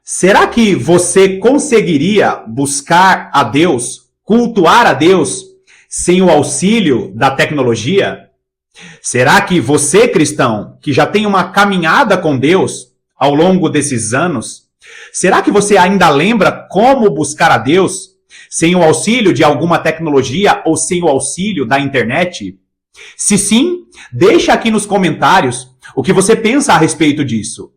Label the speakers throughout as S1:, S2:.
S1: Será que você conseguiria buscar a Deus, cultuar a Deus, sem o auxílio da tecnologia? Será que você, cristão, que já tem uma caminhada com Deus ao longo desses anos, será que você ainda lembra como buscar a Deus sem o auxílio de alguma tecnologia ou sem o auxílio da internet? Se sim, deixa aqui nos comentários o que você pensa a respeito disso.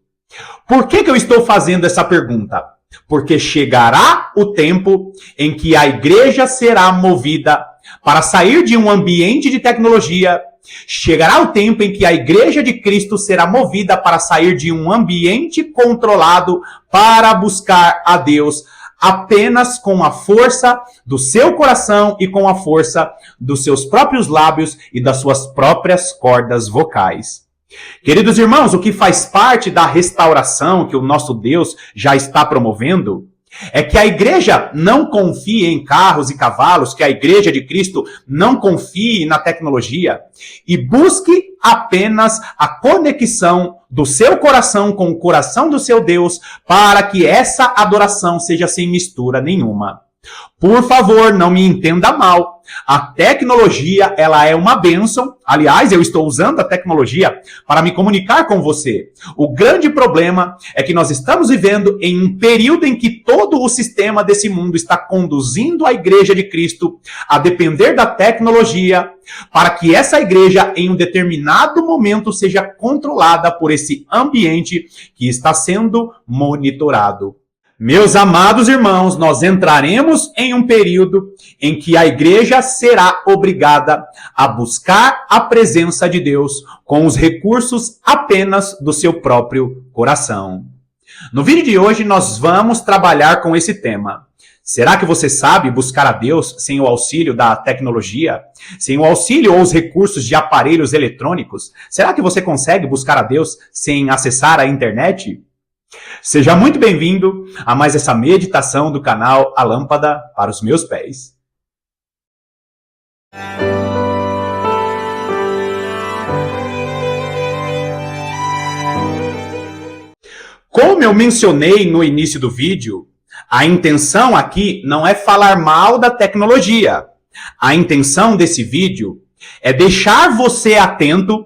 S1: Por que eu estou fazendo essa pergunta? Porque chegará o tempo em que a igreja será movida para sair de um ambiente de tecnologia. Chegará o tempo em que a igreja de Cristo será movida para sair de um ambiente controlado para buscar a Deus apenas com a força do seu coração e com a força dos seus próprios lábios e das suas próprias cordas vocais. Queridos irmãos, o que faz parte da restauração que o nosso Deus já está promovendo é que a igreja não confie em carros e cavalos, que a igreja de Cristo não confie na tecnologia e busque apenas a conexão do seu coração com o coração do seu Deus para que essa adoração seja sem mistura nenhuma. Por favor, não me entenda mal. A tecnologia, ela é uma bênção. Aliás, eu estou usando a tecnologia para me comunicar com você. O grande problema é que nós estamos vivendo em um período em que todo o sistema desse mundo está conduzindo a igreja de Cristo a depender da tecnologia para que essa igreja, em um determinado momento, seja controlada por esse ambiente que está sendo monitorado. Meus amados irmãos, nós entraremos em um período em que a igreja será obrigada a buscar a presença de Deus com os recursos apenas do seu próprio coração. No vídeo de hoje, nós vamos trabalhar com esse tema. Será que você sabe buscar a Deus sem o auxílio da tecnologia? Sem o auxílio ou os recursos de aparelhos eletrônicos? Será que você consegue buscar a Deus sem acessar a internet? Seja muito bem-vindo a mais essa meditação do canal A Lâmpada para os Meus Pés. Como eu mencionei no início do vídeo, a intenção aqui não é falar mal da tecnologia. A intenção desse vídeo é deixar você atento,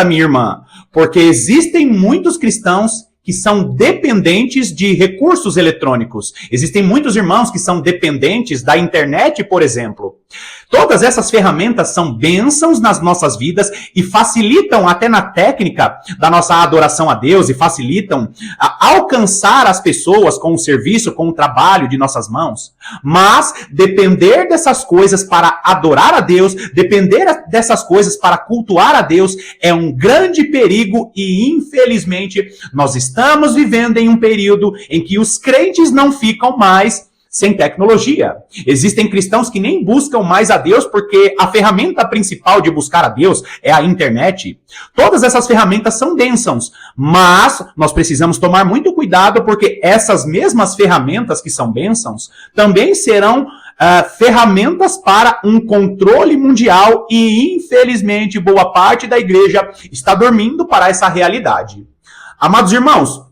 S1: minha irmã, porque existem muitos cristãos que são dependentes de recursos eletrônicos. Existem muitos irmãos que são dependentes da internet, por exemplo. Todas essas ferramentas são bênçãos nas nossas vidas e facilitam até na técnica da nossa adoração a Deus e facilitam a alcançar as pessoas com o serviço, com o trabalho de nossas mãos. Mas depender dessas coisas para adorar a Deus, depender dessas coisas para cultuar a Deus é um grande perigo e, infelizmente, nós estamos vivendo em um período em que os crentes não ficam mais sem tecnologia. Existem cristãos que nem buscam mais a Deus porque a ferramenta principal de buscar a Deus é a internet. Todas essas ferramentas são bênçãos, mas nós precisamos tomar muito cuidado porque essas mesmas ferramentas que são bênçãos também serão ferramentas para um controle mundial e, infelizmente, boa parte da igreja está dormindo para essa realidade. Amados irmãos,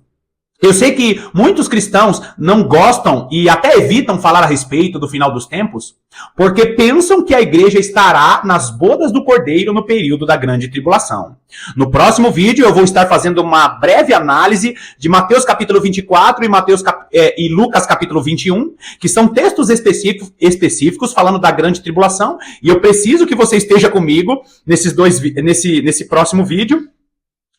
S1: eu sei que muitos cristãos não gostam e até evitam falar a respeito do final dos tempos, porque pensam que a igreja estará nas bodas do Cordeiro no período da grande tribulação. No próximo vídeo eu vou estar fazendo uma breve análise de Mateus capítulo 24 e Lucas capítulo 21, que são textos específicos falando da grande tribulação, e eu preciso que você esteja comigo nesse próximo vídeo,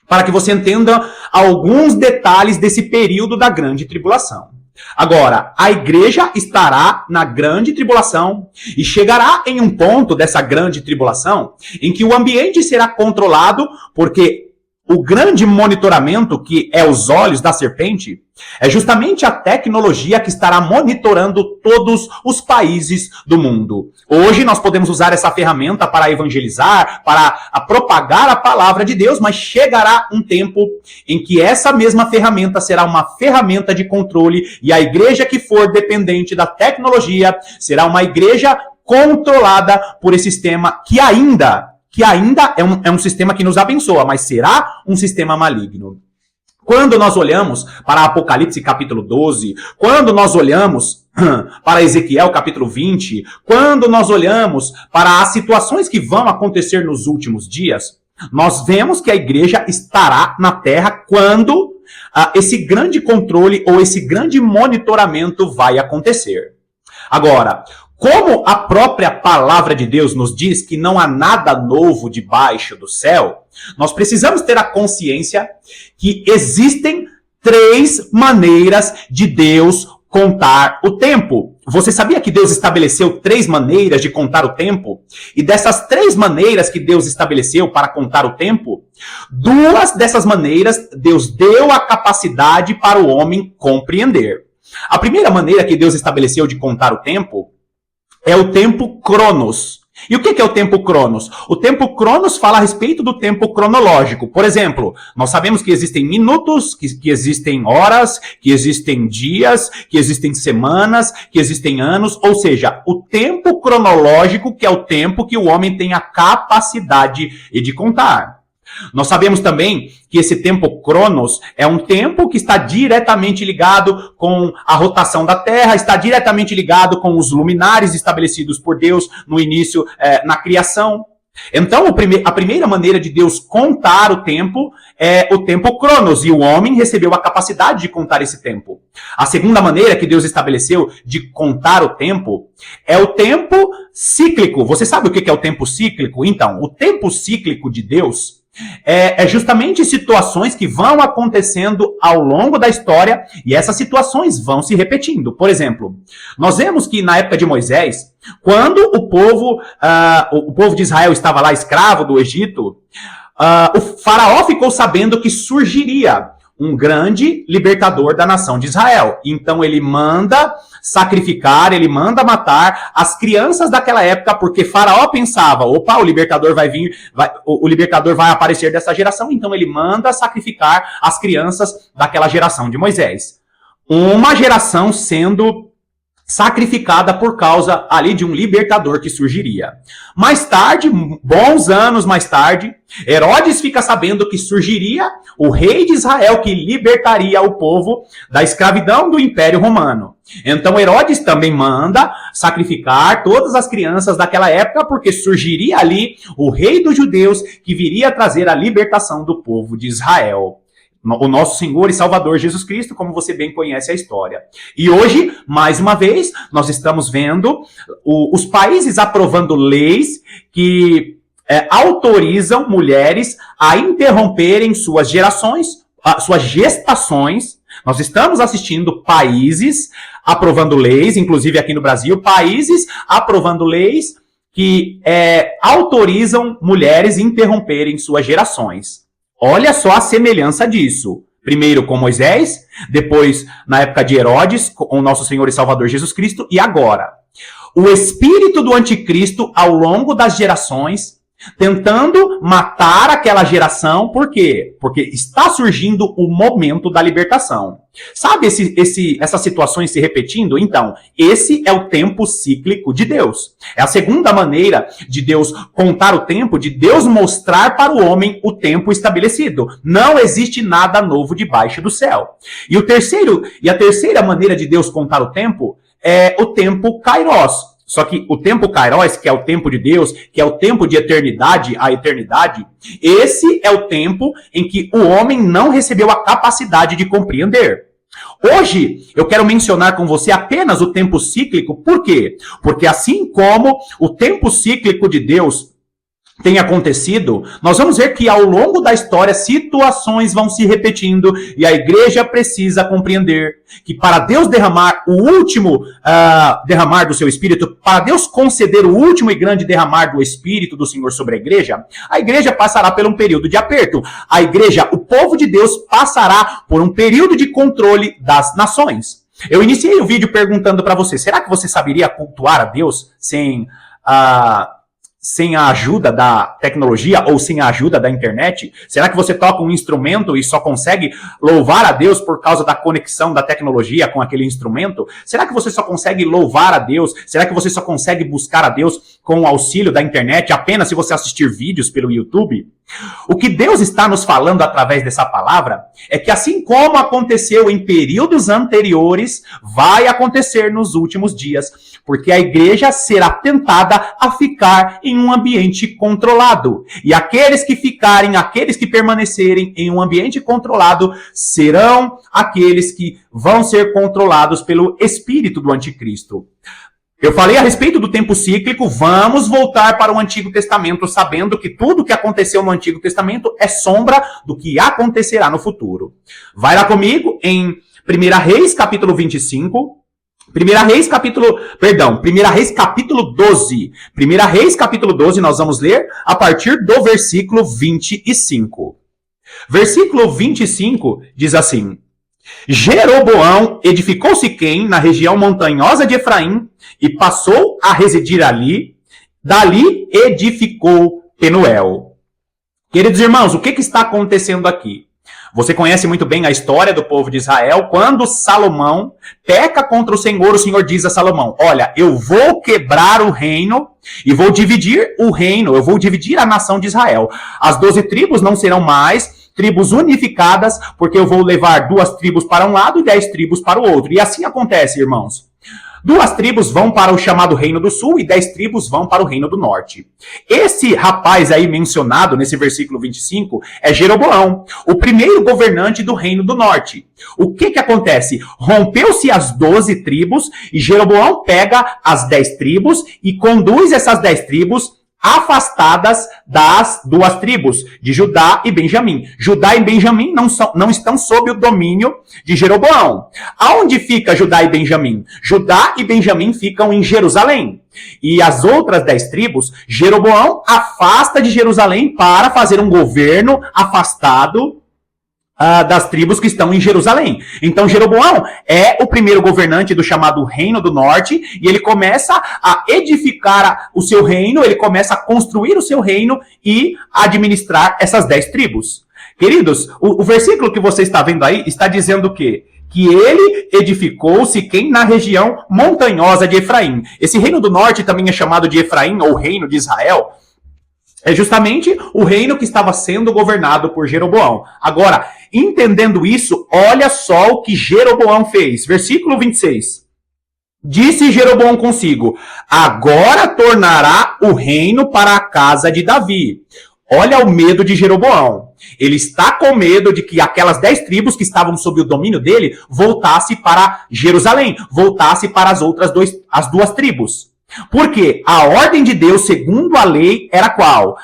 S1: para que você entenda alguns detalhes desse período da grande tribulação. Agora, a igreja estará na grande tribulação e chegará em um ponto dessa grande tribulação em que o ambiente será controlado porque o grande monitoramento, que é os olhos da serpente, é justamente a tecnologia que estará monitorando todos os países do mundo. Hoje nós podemos usar essa ferramenta para evangelizar, para propagar a palavra de Deus, mas chegará um tempo em que essa mesma ferramenta será uma ferramenta de controle e a igreja que for dependente da tecnologia será uma igreja controlada por esse sistema que ainda é um sistema que nos abençoa, mas será um sistema maligno. Quando nós olhamos para Apocalipse capítulo 12, quando nós olhamos para Ezequiel capítulo 20, quando nós olhamos para as situações que vão acontecer nos últimos dias, nós vemos que a igreja estará na terra quando esse grande controle ou esse grande monitoramento vai acontecer. Agora, como a própria palavra de Deus nos diz que não há nada novo debaixo do céu, nós precisamos ter a consciência que existem 3 maneiras de Deus contar o tempo. Você sabia que Deus estabeleceu 3 maneiras de contar o tempo? E dessas 3 maneiras que Deus estabeleceu para contar o tempo, 2 dessas maneiras Deus deu a capacidade para o homem compreender. A primeira maneira que Deus estabeleceu de contar o tempo é o tempo Cronos. E o que é o tempo Cronos? O tempo Cronos fala a respeito do tempo cronológico. Por exemplo, nós sabemos que existem minutos, que existem horas, que existem dias, que existem semanas, que existem anos. Ou seja, o tempo cronológico, que é o tempo que o homem tem a capacidade de contar. Nós sabemos também que esse tempo Cronos é um tempo que está diretamente ligado com a rotação da Terra, está diretamente ligado com os luminares estabelecidos por Deus no início, na criação. Então, a primeira maneira de Deus contar o tempo é o tempo Cronos, e o homem recebeu a capacidade de contar esse tempo. A segunda maneira que Deus estabeleceu de contar o tempo é o tempo cíclico. Você sabe o que é o tempo cíclico? Então, o tempo cíclico de Deus é justamente situações que vão acontecendo ao longo da história e essas situações vão se repetindo. Por exemplo, nós vemos que na época de Moisés, quando o povo de Israel estava lá escravo do Egito, o faraó ficou sabendo que surgiria um grande libertador da nação de Israel. Então ele manda sacrificar, ele manda matar as crianças daquela época, porque Faraó pensava, opa, o libertador vai vir, o libertador vai aparecer dessa geração, então ele manda sacrificar as crianças daquela geração de Moisés. Uma geração sendo sacrificada por causa ali de um libertador que surgiria. Mais tarde, bons anos mais tarde, Herodes fica sabendo que surgiria o rei de Israel que libertaria o povo da escravidão do Império Romano. Então Herodes também manda sacrificar todas as crianças daquela época, porque surgiria ali o rei dos judeus que viria trazer a libertação do povo de Israel. O nosso Senhor e Salvador Jesus Cristo, como você bem conhece a história. E hoje, mais uma vez, nós estamos vendo os países aprovando leis que autorizam mulheres a interromperem suas gestações. Nós estamos assistindo países aprovando leis, inclusive aqui no Brasil, países aprovando leis que autorizam mulheres interromperem suas gerações. Olha só a semelhança disso. Primeiro com Moisés, depois na época de Herodes, com o nosso Senhor e Salvador Jesus Cristo, e agora. O espírito do anticristo ao longo das gerações, tentando matar aquela geração, por quê? Porque está surgindo o momento da libertação. Sabe essas situações se repetindo? Então, esse é o tempo cíclico de Deus. É a segunda maneira de Deus contar o tempo, de Deus mostrar para o homem o tempo estabelecido. Não existe nada novo debaixo do céu. E a terceira maneira de Deus contar o tempo é o tempo Kairos. Só que o tempo Kairos, que é o tempo de Deus, que é o tempo de eternidade, a eternidade, esse é o tempo em que o homem não recebeu a capacidade de compreender. Hoje, eu quero mencionar com você apenas o tempo cíclico. Por quê? Porque assim como o tempo cíclico de Deus tem acontecido, nós vamos ver que ao longo da história situações vão se repetindo e a igreja precisa compreender que para Deus derramar o último derramar do seu Espírito, para Deus conceder o último e grande derramar do Espírito do Senhor sobre a igreja passará por um período de aperto. A igreja, o povo de Deus, passará por um período de controle das nações. Eu iniciei o vídeo perguntando para você, será que você saberia cultuar a Deus sem a ajuda da tecnologia ou sem a ajuda da internet? Será que você toca um instrumento e só consegue louvar a Deus por causa da conexão da tecnologia com aquele instrumento? Será que você só consegue louvar a Deus? Será que você só consegue buscar a Deus com o auxílio da internet, apenas se você assistir vídeos pelo YouTube. O que Deus está nos falando através dessa palavra é que assim como aconteceu em períodos anteriores, vai acontecer nos últimos dias, porque a igreja será tentada a ficar em um ambiente controlado. E aqueles que permanecerem em um ambiente controlado, serão aqueles que vão ser controlados pelo espírito do anticristo. Eu falei a respeito do tempo cíclico, vamos voltar para o Antigo Testamento, sabendo que tudo que aconteceu no Antigo Testamento é sombra do que acontecerá no futuro. Vai lá comigo em 1 Reis, capítulo 25. 1 Reis, capítulo 12. 1 Reis, capítulo 12, nós vamos ler a partir do versículo 25. Versículo 25 diz assim: Jeroboão edificou Siquém na região montanhosa de Efraim e passou a residir ali. Dali edificou Penuel. Queridos irmãos, o que está acontecendo aqui? Você conhece muito bem a história do povo de Israel. Quando Salomão peca contra o Senhor diz a Salomão: olha, eu vou quebrar o reino e vou dividir o reino, eu vou dividir a nação de Israel. As 12 tribos não serão mais tribos unificadas, porque eu vou levar 2 tribos para um lado e 10 tribos para o outro. E assim acontece, irmãos. 2 tribos vão para o chamado Reino do Sul e 10 tribos vão para o Reino do Norte. Esse rapaz aí mencionado nesse versículo 25 é Jeroboão, o primeiro governante do Reino do Norte. O que acontece? Rompeu-se as 12 tribos e Jeroboão pega as 10 tribos e conduz essas 10 tribos afastadas das 2 tribos, de Judá e Benjamim. Judá e Benjamim não estão sob o domínio de Jeroboão. Aonde fica Judá e Benjamim? Judá e Benjamim ficam em Jerusalém. E as outras 10 tribos, Jeroboão afasta de Jerusalém para fazer um governo afastado das tribos que estão em Jerusalém. Então Jeroboão é o primeiro governante do chamado Reino do Norte e ele começa a edificar o seu reino, ele começa a construir o seu reino e administrar essas 10 tribos. Queridos, o versículo que você está vendo aí está dizendo o quê? Que ele edificou Siquém na região montanhosa de Efraim. Esse Reino do Norte também é chamado de Efraim ou Reino de Israel. É justamente o reino que estava sendo governado por Jeroboão. Agora, entendendo isso, olha só o que Jeroboão fez. Versículo 26. Disse Jeroboão consigo: agora tornará o reino para a casa de Davi. Olha o medo de Jeroboão. Ele está com medo de que aquelas 10 tribos que estavam sob o domínio dele voltasse para Jerusalém, voltasse para as 2 tribos. Porque a ordem de Deus, segundo a lei, era qual?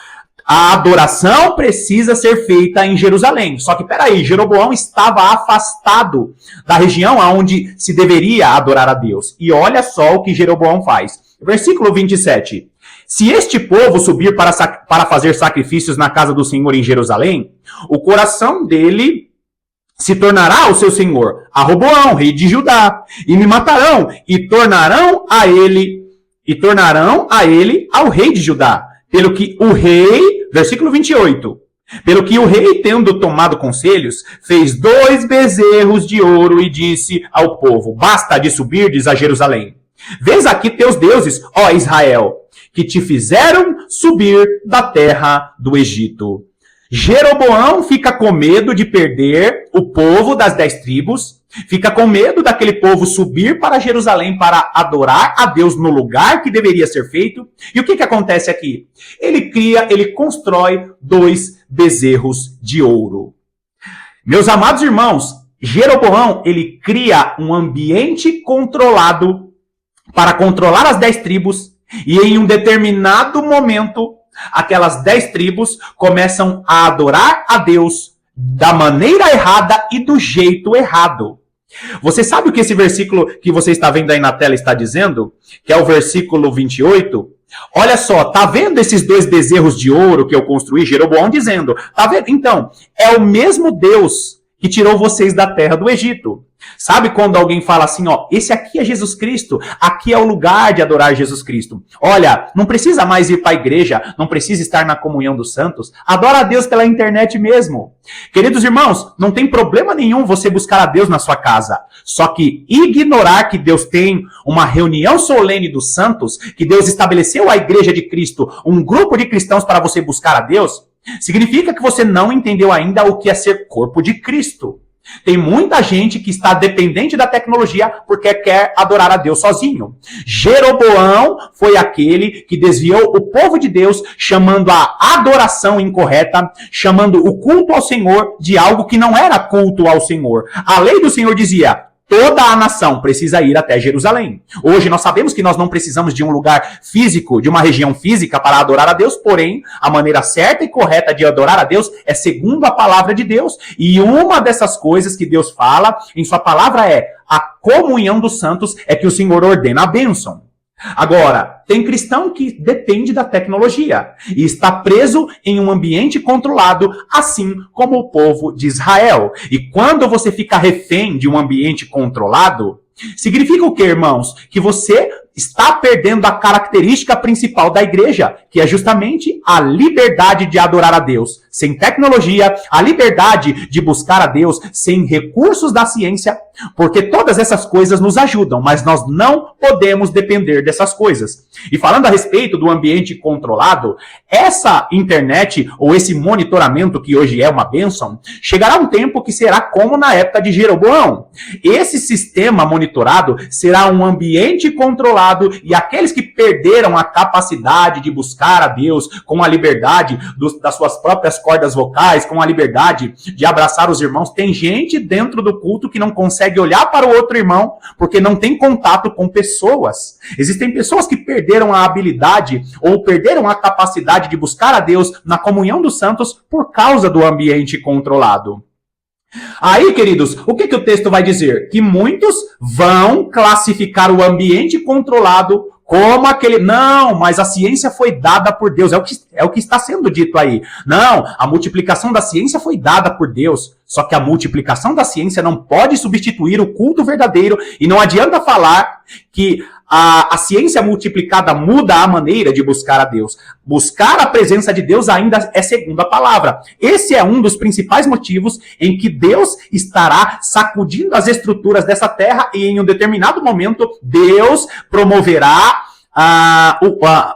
S1: A adoração precisa ser feita em Jerusalém. Só que, peraí, Jeroboão estava afastado da região onde se deveria adorar a Deus. E olha só o que Jeroboão faz. Versículo 27. Se este povo subir para fazer sacrifícios na casa do Senhor em Jerusalém, o coração dele se tornará o seu senhor, a Roboão, rei de Judá, e me matarão, e tornarão a ele ao rei de Judá. Pelo que o rei, versículo 28, pelo que o rei, tendo tomado conselhos, fez 2 bezerros de ouro e disse ao povo: basta de subirdes a Jerusalém. Vês aqui teus deuses, ó Israel, que te fizeram subir da terra do Egito. Jeroboão fica com medo de perder o povo das 10 tribos, fica com medo daquele povo subir para Jerusalém para adorar a Deus no lugar que deveria ser feito. E o que acontece aqui? Ele constrói 2 bezerros de ouro. Meus amados irmãos, Jeroboão, ele cria um ambiente controlado para controlar as 10 tribos e em um determinado momento aquelas 10 tribos começam a adorar a Deus da maneira errada e do jeito errado. Você sabe o que esse versículo que você está vendo aí na tela está dizendo? Que é o versículo 28. Olha só, tá vendo esses 2 bezerros de ouro que eu construí? Jeroboão dizendo, tá vendo? Então, é o mesmo Deus que tirou vocês da terra do Egito. Sabe quando alguém fala assim, ó, esse aqui é Jesus Cristo, aqui é o lugar de adorar Jesus Cristo. Olha, não precisa mais ir para a igreja, não precisa estar na comunhão dos santos, adora a Deus pela internet mesmo. Queridos irmãos, não tem problema nenhum você buscar a Deus na sua casa, só que ignorar que Deus tem uma reunião solene dos santos, que Deus estabeleceu a igreja de Cristo, um grupo de cristãos para você buscar a Deus, significa que você não entendeu ainda o que é ser corpo de Cristo. Tem muita gente que está dependente da tecnologia porque quer adorar a Deus sozinho. Jeroboão foi aquele que desviou o povo de Deus, chamando a adoração incorreta, chamando o culto ao Senhor de algo que não era culto ao Senhor. A lei do Senhor dizia: toda a nação precisa ir até Jerusalém. Hoje nós sabemos que nós não precisamos de um lugar físico, de uma região física para adorar a Deus, porém, a maneira certa e correta de adorar a Deus é segundo a palavra de Deus. E uma dessas coisas que Deus fala em sua palavra é a comunhão dos santos, é que o Senhor ordena a bênção. Agora, tem cristão que depende da tecnologia e está preso em um ambiente controlado, assim como o povo de Israel. E quando você fica refém de um ambiente controlado, significa o quê, irmãos? Que você está perdendo a característica principal da igreja, que é justamente a liberdade de adorar a Deus. Sem tecnologia, a liberdade de buscar a Deus sem recursos da ciência, porque todas essas coisas nos ajudam, mas nós não podemos depender dessas coisas. E falando a respeito do ambiente controlado, essa internet ou esse monitoramento que hoje é uma bênção, chegará um tempo que será como na época de Jeroboão. Esse sistema monitorado será um ambiente controlado e aqueles que perderam a capacidade de buscar a Deus com a liberdade das suas próprias cordas vocais, com a liberdade de abraçar os irmãos. Tem gente dentro do culto que não consegue olhar para o outro irmão porque não tem contato com pessoas. Existem pessoas que perderam a habilidade ou perderam a capacidade de buscar a Deus na comunhão dos santos por causa do ambiente controlado. Aí, queridos, o que o texto vai dizer? Que muitos vão classificar o ambiente controlado como aquele... Não, mas a ciência foi dada por Deus. É o que está sendo dito aí. Não, a multiplicação da ciência foi dada por Deus. Só que a multiplicação da ciência não pode substituir o culto verdadeiro. E não adianta falar que a ciência multiplicada muda a maneira de buscar a Deus. Buscar a presença de Deus ainda é segundo a palavra. Esse é um dos principais motivos em que Deus estará sacudindo as estruturas dessa terra e em um determinado momento Deus promoverá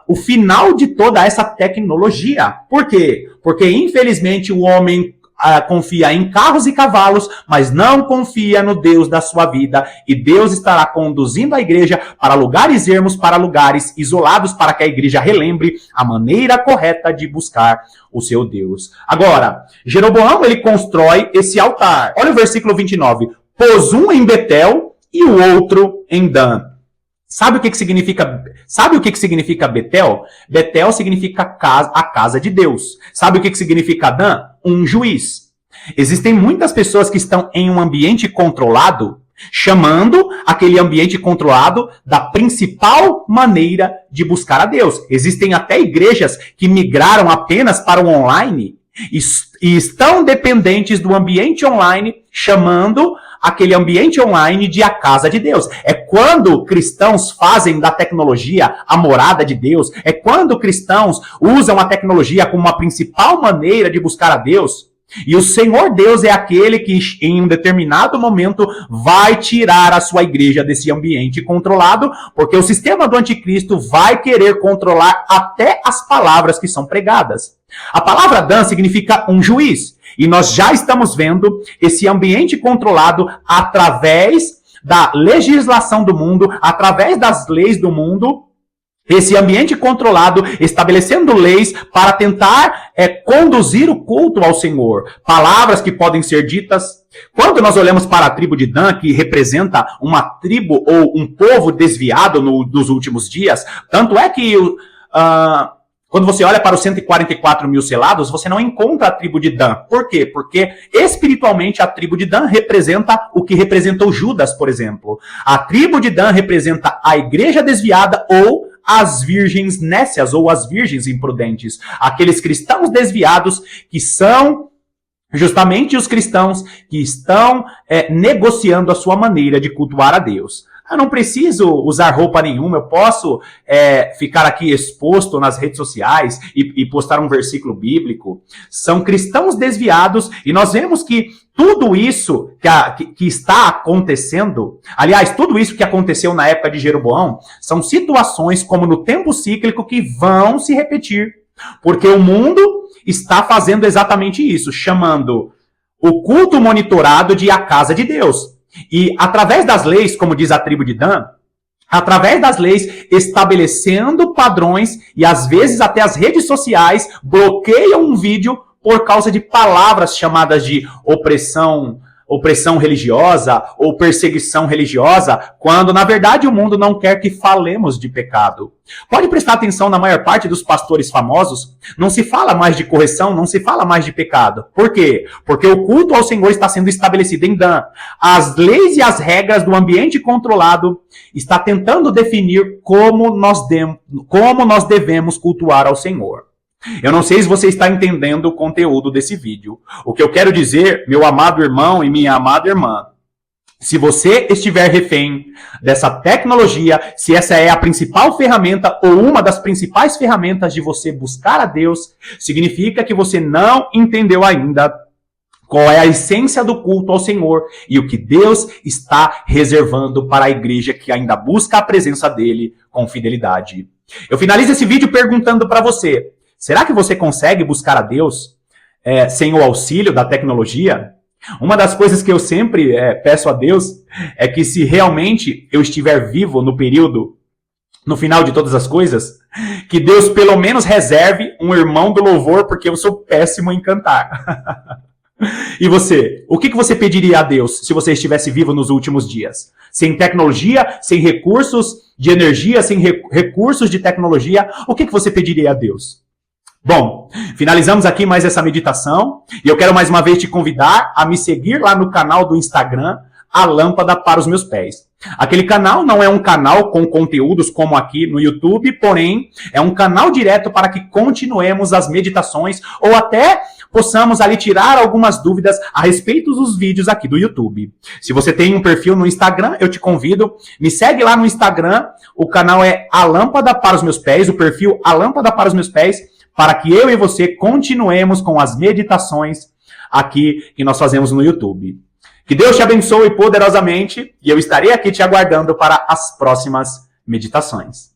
S1: o final de toda essa tecnologia. Por quê? Porque infelizmente o homem confia em carros e cavalos, mas não confia no Deus da sua vida, e Deus estará conduzindo a igreja para lugares ermos, para lugares isolados, para que a igreja relembre a maneira correta de buscar o seu Deus. Agora, Jeroboão, ele constrói esse altar. Olha o versículo 29. Pôs um em Betel e o outro em Dan. Sabe o que significa Betel? Betel significa a casa de Deus. Sabe o que significa Dan? Um juiz. Existem muitas pessoas que estão em um ambiente controlado, chamando aquele ambiente controlado da principal maneira de buscar a Deus. Existem até igrejas que migraram apenas para o online e estão dependentes do ambiente online, chamando aquele ambiente online de a casa de Deus. É quando cristãos fazem da tecnologia a morada de Deus. É quando cristãos usam a tecnologia como uma principal maneira de buscar a Deus. E o Senhor Deus é aquele que em um determinado momento vai tirar a sua igreja desse ambiente controlado, porque o sistema do anticristo vai querer controlar até as palavras que são pregadas. A palavra Dan significa um juiz. E nós já estamos vendo esse ambiente controlado através da legislação do mundo, através das leis do mundo, esse ambiente controlado, estabelecendo leis para tentar conduzir o culto ao Senhor. Palavras que podem ser ditas. Quando nós olhamos para a tribo de Dan, que representa uma tribo ou um povo desviado nos últimos dias, tanto é que... quando você olha para os 144 mil selados, você não encontra a tribo de Dan. Por quê? Porque espiritualmente a tribo de Dan representa o que representou Judas, por exemplo. A tribo de Dan representa a igreja desviada ou as virgens nécias ou as virgens imprudentes. Aqueles cristãos desviados que são Justamente os cristãos que estão negociando a sua maneira de cultuar a Deus. Eu não preciso usar roupa nenhuma, eu posso ficar aqui exposto nas redes sociais e postar um versículo bíblico. São cristãos desviados e nós vemos que tudo isso que está acontecendo, aliás, tudo isso que aconteceu na época de Jeroboão, são situações como no tempo cíclico que vão se repetir. Porque o mundo está fazendo exatamente isso, chamando o culto monitorado de a casa de Deus. E através das leis, como diz a tribo de Dan, através das leis estabelecendo padrões e às vezes até as redes sociais bloqueiam um vídeo por causa de palavras chamadas de opressão religiosa ou perseguição religiosa, quando na verdade o mundo não quer que falemos de pecado. Pode prestar atenção, na maior parte dos pastores famosos, não se fala mais de correção, não se fala mais de pecado. Por quê? Porque o culto ao Senhor está sendo estabelecido em Dan. As leis e as regras do ambiente controlado está tentando definir como nós devemos cultuar ao Senhor. Eu não sei se você está entendendo o conteúdo desse vídeo. O que eu quero dizer, meu amado irmão e minha amada irmã, se você estiver refém dessa tecnologia, se essa é a principal ferramenta ou uma das principais ferramentas de você buscar a Deus, significa que você não entendeu ainda qual é a essência do culto ao Senhor e o que Deus está reservando para a igreja que ainda busca a presença dele com fidelidade. Eu finalizo esse vídeo perguntando para você: será que você consegue buscar a Deus sem o auxílio da tecnologia? Uma das coisas que eu sempre peço a Deus é que se realmente eu estiver vivo no período, no final de todas as coisas, que Deus pelo menos reserve um irmão do louvor, porque eu sou péssimo em cantar. E você? O que você pediria a Deus se você estivesse vivo nos últimos dias? Sem tecnologia, sem recursos de energia, sem recursos de tecnologia, o que você pediria a Deus? Bom, finalizamos aqui mais essa meditação e eu quero mais uma vez te convidar a me seguir lá no canal do Instagram, A Lâmpada para os Meus Pés. Aquele canal não é um canal com conteúdos como aqui no YouTube, porém é um canal direto para que continuemos as meditações ou até possamos ali tirar algumas dúvidas a respeito dos vídeos aqui do YouTube. Se você tem um perfil no Instagram, eu te convido, me segue lá no Instagram, o canal é A Lâmpada para os Meus Pés, o perfil A Lâmpada para os Meus Pés, para que eu e você continuemos com as meditações aqui que nós fazemos no YouTube. Que Deus te abençoe poderosamente e eu estarei aqui te aguardando para as próximas meditações.